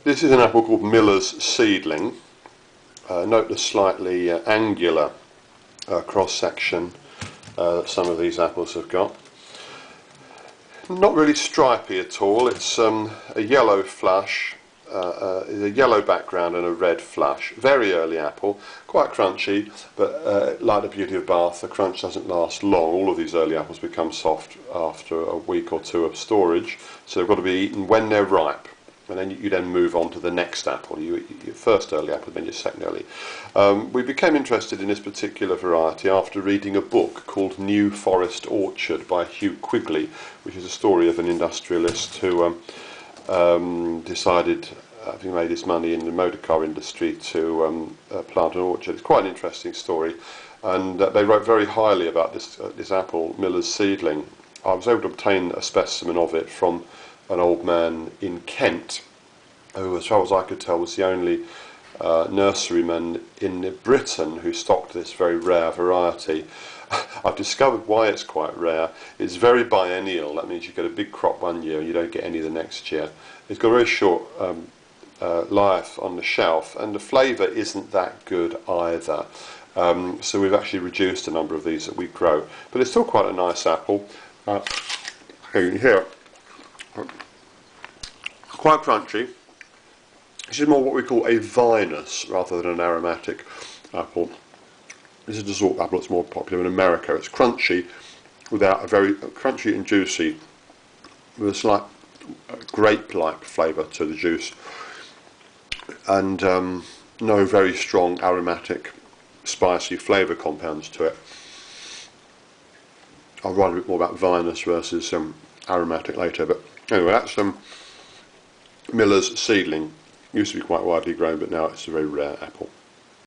This is an apple called Miller's Seedling. Note the slightly angular cross-section that some of these apples have got. Not really stripy at all. It's a yellow flush, a yellow background and a red flush. Very early apple, quite crunchy, but like the beauty of Bath, the crunch doesn't last long. All of these early apples become soft after a week or two of storage, so they've got to be eaten when they're ripe. And then you then move on to the next apple. You eat your first early apple, then your second early. We became interested in this particular variety after reading a book called New Forest Orchard by Hugh Quigley, which is a story of an industrialist who decided, having made his money in the motor car industry, to plant an orchard. It's quite an interesting story, and they wrote very highly about this apple, Miller's Seedling. I was able to obtain a specimen of it from an old man in Kent, who, as far as I could tell, was the only nurseryman in Britain who stocked this very rare variety. I've discovered why it's quite rare. It's very biennial. That means you get a big crop one year and you don't get any the next year. It's got a very short life on the shelf, and the flavour isn't that good either. So we've actually reduced the number of these that we grow. But it's still quite a nice apple. Here you can hear it. Quite crunchy. This is more what we call a vinous rather than an aromatic apple. This is the sort of apple that's more popular in America. It's crunchy, without a very crunchy and juicy, with a slight grape-like flavour to the juice, and no very strong aromatic, spicy flavour compounds to it. I'll write a bit more about vinous versus aromatic later, but anyway, that's Miller's Seedling. Used to be quite widely grown, but now it's a very rare apple.